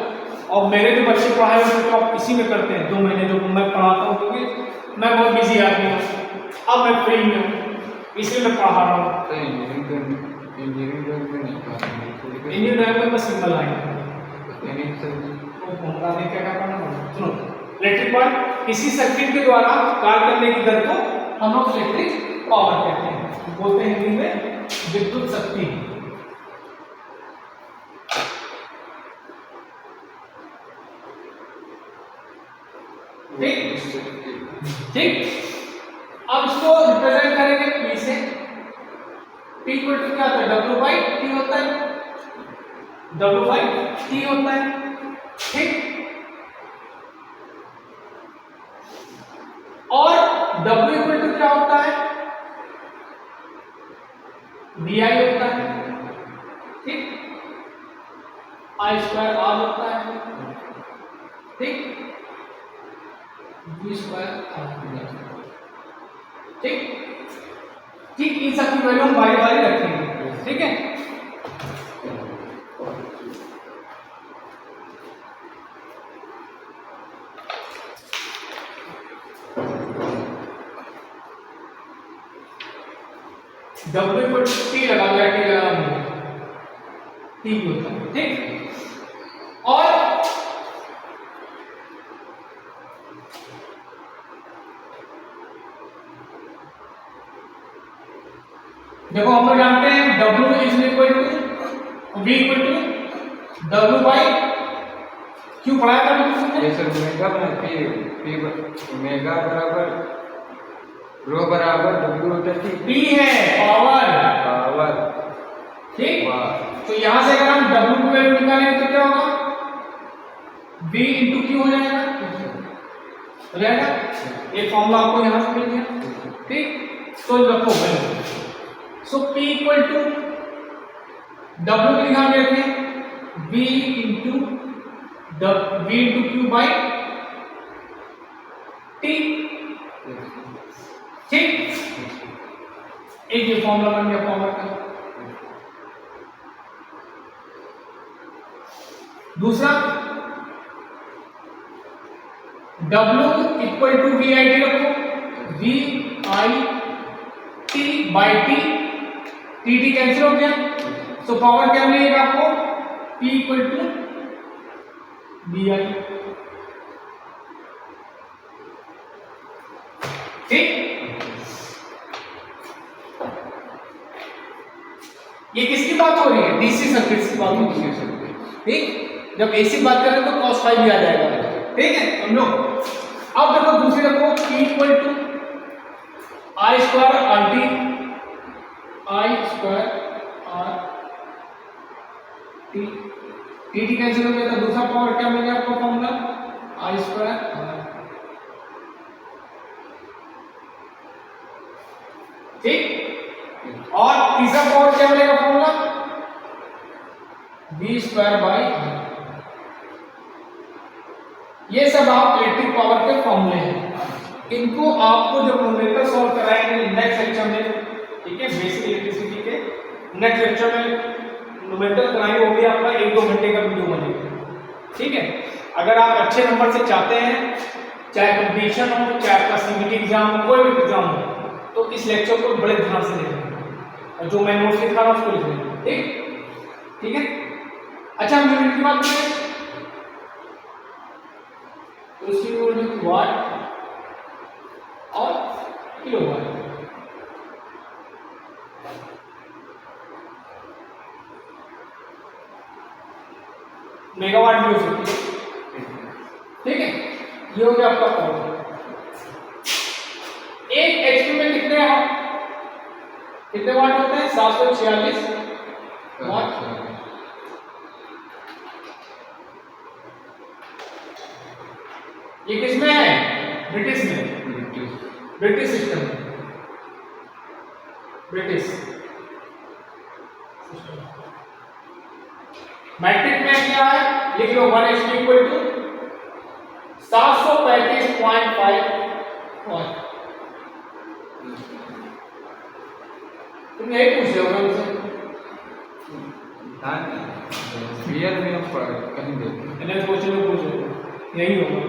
और मेरे जो बच्चे पढ़ाए हुए तो आप इसी में करते हैं 2 महीने जो मैं पढ़ाता हूँ, क्योंकि मैं बहुत बिजी आदमी हूँ, अब मैं फ्री हूँ इसलिए मैं पढ़ा रहा हूँ। इंजीनियरिंग में बस सिंपल आएंगे क्या करना पड़ेगा। सुनो, इलेक्ट्रिक पॉइंट किसी सर्किट के द्वारा कार्य करने की दर को हम लोग इलेक्ट्रिक पावर कहते हैं, बोलते हैं हिंदी में विद्युत शक्ति। ठीक, अब इसको रिप्रेजेंट करेंगे P से। P इक्वल टू क्या होता है, W बाई T होता है, W बाई T होता है। ठीक, और W इक्वल टू क्या होता है, VI होता है। ठीक, I स्क्वायर R होता है। ठीक, V स्क्वायर R। ठीक, ठीक, इन सब की वैल्यू हम बारी बारी रखेंगे। ठीक है, W पर T लगा दो या T लगा दो, T होता है। ठीक, और देखो हम लोग जानते हैं W is equal to V equal to W by Q पढ़ाया था तुमने? ये सर ओमेगा में P ओमेगा बराबर रो बराबर W होता है। P है पावर। ठीक, तो यहां से अगर हम W की वैल्यू निकालेंगे तो क्या होगा, V इंटू Q हो जाएगा, हो जाएगा। ये फॉर्मूला आपको यहां से मिल गया। ठीक, तो रखो value. So P equal to W की निकाल लेते हैं V into Q by T। ठीक, एक ये फॉर्मूला बन गया पावर का। दूसरा W equal to V I T रखो, V I T by T, T T cancel हो गया, तो पावर क्या मिलेगा आपको, P equal to V I. ठीक, ये किसकी बात हो रही है, डीसी सर्किट्स की बात हो रही है। ठीक, जब एसी बात करें तो cos फाई भी आ जाएगा। ठीक है हम लोग, अब देखो दूसरी रखो P equal to I square R T, I square R T, T T cancel हो गया, तो दूसरा पावर क्या मिल गया आपको फॉर्मूला, आई स्क्वायर आर। ठीक, और तीसरा पावर क्या मिलेगा formula, v square by R. ये सब आप इलेक्ट्रिक पावर के फॉर्मूले हैं, इनको आपको जब न्यूमेरिकल सॉल्व कराएंगे नेक्स्ट लेक्चर में, ठीक है, बेसिक इलेक्ट्रिसिटी के नेक्स्ट लेक्चर में न्यूमेरिकल कराएंगे, वो भी आपका 1-2 घंटे का वीडियो बनेगा। ठीक है, अगर आप अच्छे नंबर से चाहते हैं, चाहे कंपटीशन हो, चाहे आपका सीबीटी एग्जाम हो, कोई भी एग्जाम हो, तो इस लेक्चर को बड़े ध्यान से देखें और जो मैं नोट्स लिखा रहा हूं उसको लिख लें। ठीक, ठीक है। अच्छा, हम यूनिट की बात करें तो इसकी यूनिट वाट और किलोवाट। मेगावाट भी हो सकती है। ठीक है, ये हो गया आपका पावर। एक एचपी में कितने वाट होते हैं, 746 वाट। ये किसमें है? ब्रिटिश में, ब्रिटिश सिस्टम में, ब्रिटिश मैट्रिक में क्या है? लिख लो 1 इक्वल टू 735.5 वाट। तुम यही पूछ रहे हो मुझसे? रियल में हम कहीं देखें मैंने क्वेश्चन में पूछो यही होगा।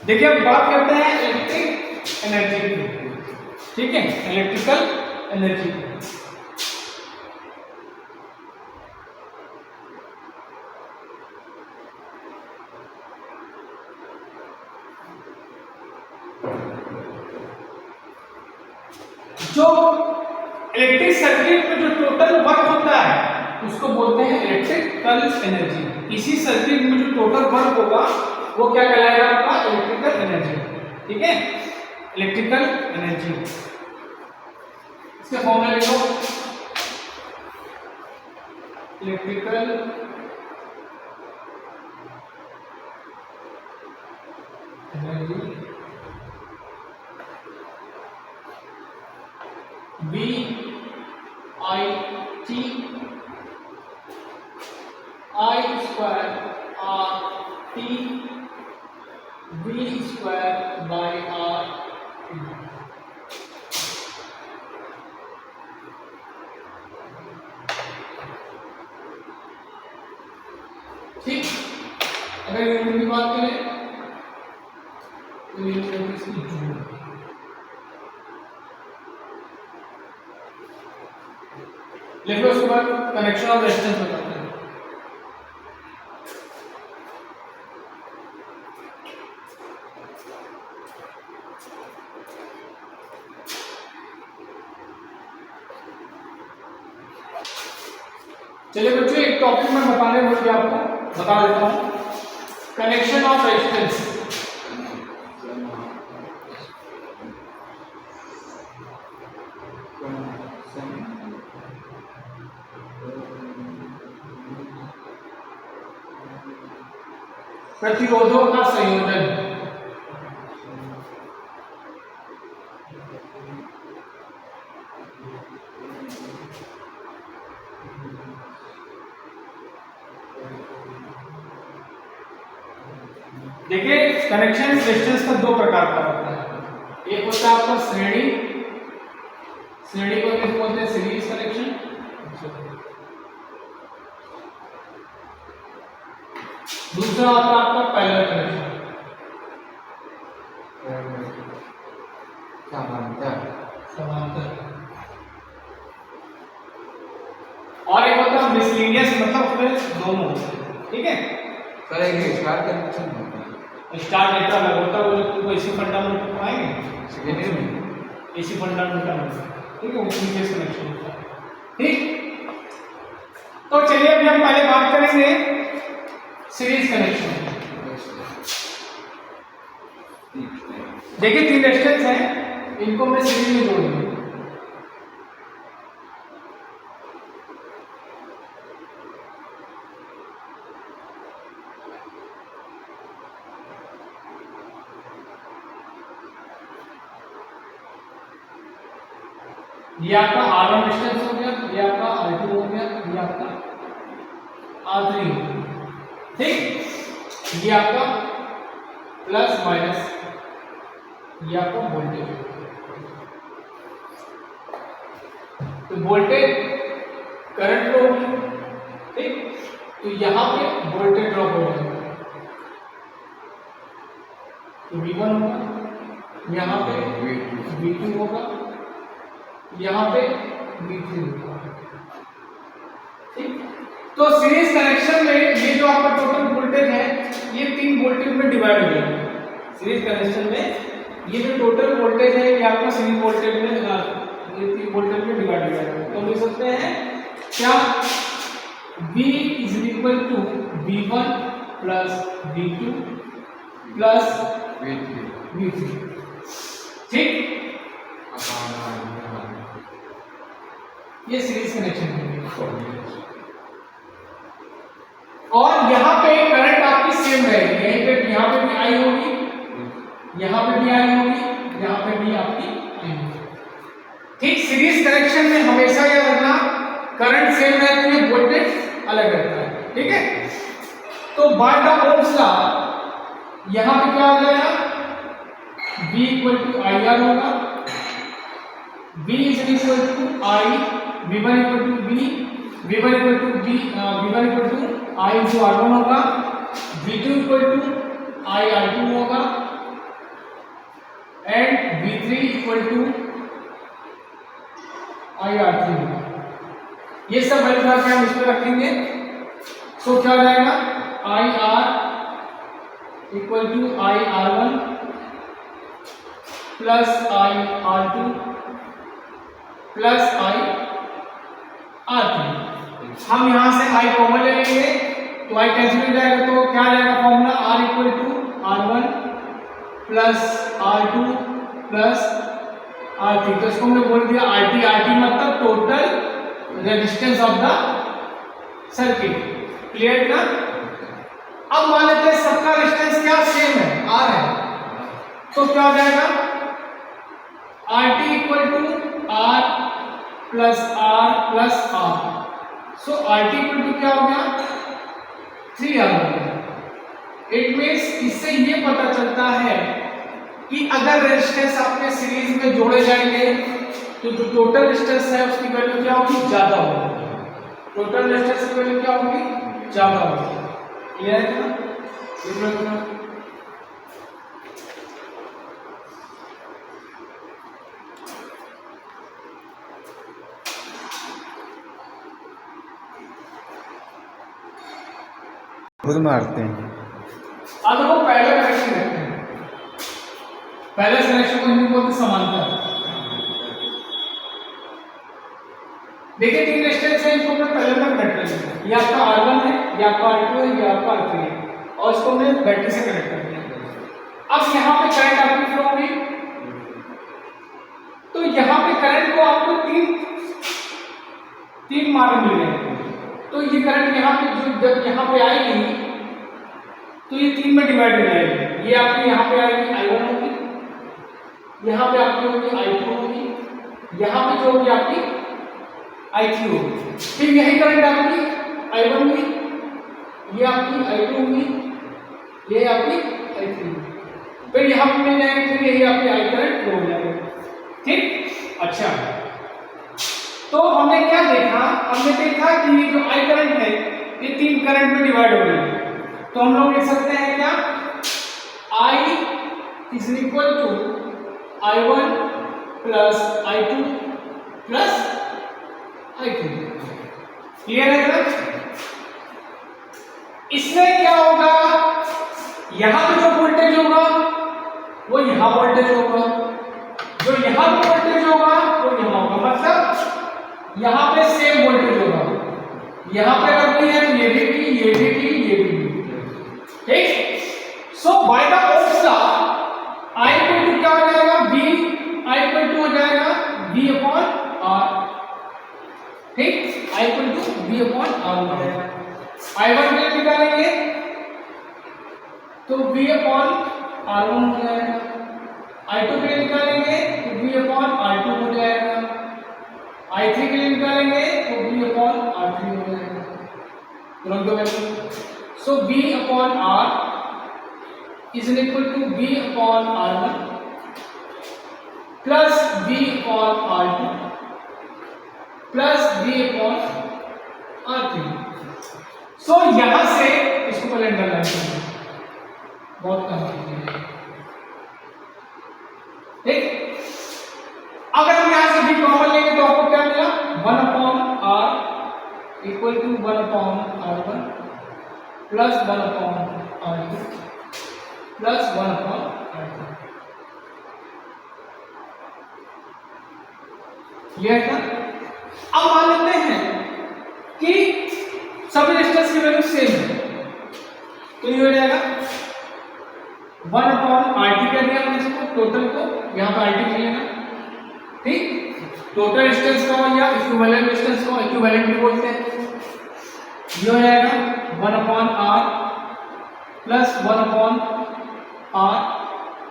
देखिए अब बात करते हैं इलेक्ट्रिक एनर्जी की, ठीक है, इलेक्ट्रिकल एनर्जी। जो इलेक्ट्रिक सर्किट में जो टोटल वर्क होता है उसको बोलते हैं इलेक्ट्रिकल एनर्जी। इसी सर्किट में जो टोटल वर्क होगा वो क्या कहलाएगा? आपका इलेक्ट्रिकल एनर्जी, ठीक है, इलेक्ट्रिकल एनर्जी। इसके फॉर्मूला लिखो, electrical energy V/T I²RT V²/R। ठीक, अगर यूनिट की बात करें तो यूनिट इसकी जूल। लिख लो उसके बाद कनेक्शन ऑफ रेजिस्टेंस बताते हैं। चलिए बच्चों एक टॉपिक में बताने भूल गया आपको, बता देता हूं, कनेक्शन ऑफ रेजिस्टेंस। प्रतिरोधों का संयोजन। देखिए कनेक्शन रेजिस्टेंस का 2 प्रकार का होता है। एक होता है आपका श्रेणी, श्रेणी को किस बोलते हैं? Series connection. दूसरा होता है आपका पैरेलल कनेक्शन, समांतर। और एक होता है मिसलिनियस, मतलब उसमें दोनों होते हैं, ठीक है। सर एक स्टार कनेक्शन होता है, स्टार डेटा अलग होता है, वो तुमको इसी फंडामेंटल पढ़ाएंगे, सेकेंडरी में इसी फंडामेंटल, ठीक है, उसी केस कनेक्शन होता है, ठीक। तो चलिए अभी हम पहले बात करेंगे सीरीज कनेक्शन। देखिए 3 रेजिस्टेंस हैं, इनको मैं सीरीज में जोड़ूंगा। ये आपका R1 रेजिस्टेंस हो गया, ये आपका R2 हो गया, ये आपका R3 हो गया, ठीक। ये आपका प्लस माइनस, ये आपका वोल्टेज। तो वोल्टेज करंट फ्लो होगी, ठीक, तो यहां पे वोल्टेज ड्रॉप हो जाएगा, तो V1 होगा, यहां पे V2 होगा, यहाँ पे V3 होगा, ठीक। तो सीरीज कनेक्शन में ये जो आपका टोटल वोल्टेज है ये 3 वोल्टेज में डिवाइड हो जाएगा। सीरीज कनेक्शन में ये जो टोटल वोल्टेज है ये आपका सीरीज वोल्टेज में ये 3 वोल्टेज में डिवाइड हो जाएगा। तो हम लिख सकते हैं क्या V is equal to V1 plus V2 plus V3। ठीक, ये सीरीज कनेक्शन है। और यहाँ पे करंट आपकी सेम रहेगी, यहीं पे यहाँ पे भी आई होगी, यहाँ पे भी आई होगी, यहाँ पे भी आपकी आई होगी। ठीक, सीरीज कनेक्शन में हमेशा याद रखना करंट सेम रहती है, वोल्टेज अलग रहता है। ठीक है, तो बाय द ओम्स लॉ यहाँ पे क्या आ जाएगा, V equal to I R होगा, V is equal to I, V1 equal to V, V1 equal to V, V1 equal to I into R1 होगा, V2 equal to I R2 होगा and V3 equal to I R3 होगा। ये सब value के हम इसमें रखेंगे। सो क्या हो जाएगा, I R equal to I R1 plus I R2 plus I R3। हम यहां से आई कॉमन ले लेंगे तो आई कैंसिल हो जाएगा, तो क्या आ जाएगा formula, R equal to R1 plus R2 plus R3। तो इसको हमने बोल दिया RT। RT मतलब total resistance of the circuit. Clear ना। अब मान लेते हैं सबका रेजिस्टेंस क्या सेम है, R है, तो क्या हो जाएगा RT equal to R plus R plus R। So RT equal to क्या हो गया, 3R हो गया। इट मीन्स इससे ये पता चलता है कि अगर रेजिस्टेंस आपके सीरीज में जोड़े जाएंगे तो जो टोटल रेजिस्टेंस है उसकी वैल्यू क्या होगी, ज्यादा होगी। टोटल रेजिस्टेंस की वैल्यू क्या होगी, ज्यादा होगी। क्लियर है ना। खुद मारते हैं। अब देखो पहले कनेक्शन देखते हैं। पहले कनेक्शन को हिंदी बोलते समांतर। देखिए 3 रेजिस्टेंस है, इनको हमने पहले में कनेक्ट कर दिया। ये आपका R1 है, ये आपका R2 है, ये आपका R3 है और इसको हमने बैटरी से कनेक्ट कर दिया। अब यहाँ पे करंट आपकी फ्लो होगी, तो यहाँ पे करंट को आपको तीन मार्ग मिल गए। तो ये करंट यहाँ पे जो जब यहाँ पे आएगी तो ये 3 में डिवाइड हो जाएगी। ये आपकी यहाँ पे आएगी I1 होगी, यहाँ पे आपकी होगी I2 होगी, यहाँ पे जो होगी आपकी I3 होगी। फिर यही करंट आपकी I1 हुई, ये आपकी I2 हुई, ये आपकी I3 हुई। फिर यहाँ पे मिल जाएंगे, फिर यही आपकी I करंट हो जाएगा। ठीक, अच्छा। तो हमने क्या देखा, हमने देखा कि ये जो I करंट है ये 3 करंट में डिवाइड हो गई। तो हम लोग लिख सकते हैं क्या, I is equal to I1 plus I2 plus I3। Clear है ना। इसमें क्या होगा, यहां पे जो वोल्टेज होगा वो यहां वोल्टेज होगा, जो यहां पे वोल्टेज होगा वो यहां होगा। मतलब यहां पे सेम वोल्टेज होगा, यहां पे अगर भी है तो ये भी ये भी ये भी। ठीक, so by the Ohm's law I equal to क्या हो जाएगा, V I इक्वल टू हो जाएगा V अपॉन R। ठीक, I equal to V upon R हो जाएगा। I1 के लिए निकालेंगे तो V अपॉन R1 हो जाएगा, I2 के लिए निकालेंगे तो V अपॉन R2 हो जाएगा, I3 के लिए निकालेंगे तो V अपॉन R3 हो जाएगा। तो रख दो value. So V upon R is equal to V upon R1 plus V upon R2 plus V upon R3। सो यहां से इसको पहले अंडरलाइन करें, बहुत कम कीजिए। ठीक, अगर हम यहां से V कॉमन लेंगे तो आपको क्या मिला, 1 upon R equal to 1/R1 plus 1/R2 plus 1/R2। Clear था? अब मान लेते हैं कि सभी रेजिस्टेंस की वैल्यू सेम है, तो ये हो जाएगा 1/RT कर दिया हमने इसको, टोटल को यहाँ पर RT ले लेना, ठीक। टोटल रेजिस्टेंस को या इक्विवेलेंट रेजिस्टेंस को इक्विवेलेंट भी बोलते हैं। ये हो जाएगा 1/R plus 1/R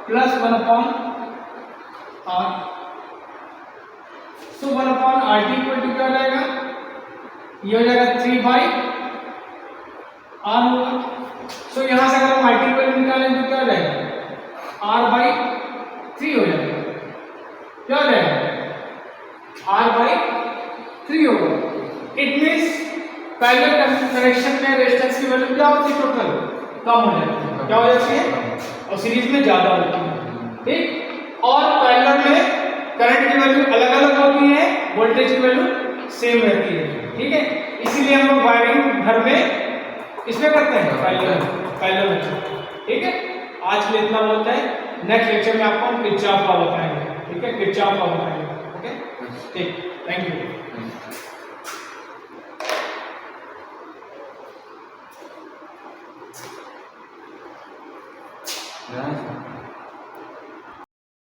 plus 1/R। तो 1/RT इक्वल टू क्या हो जाएगा, ये हो जाएगा 3/R होगा। सो यहाँ से अगर हम RT की वैल्यू निकालें तो क्या हो जाएगा, R/3 हो जाएगा। क्या हो जाएगा, R/3 होगा। इट मीन्स पैरेलल कनेक्शन में रेजिस्टेंस की वैल्यू क्या होती है, टोटल कम हो जाती है, क्या हो जाती है, और सीरीज में ज्यादा होती है, ठीक। और पैरेलल में करंट की वैल्यू अलग अलग होती है, वोल्टेज की वैल्यू सेम रहती है, ठीक है। इसीलिए हम लोग वायरिंग घर में इसमें करते हैं पैरेलल, ठीक है। आज के लिए इतना बोलते हैं, नेक्स्ट लेक्चर में आपको हम किरचॉफ लॉ बताएंगे, ठीक है, किरचॉफ लॉ बताएंगे, ओके, ठीक, थैंक यू।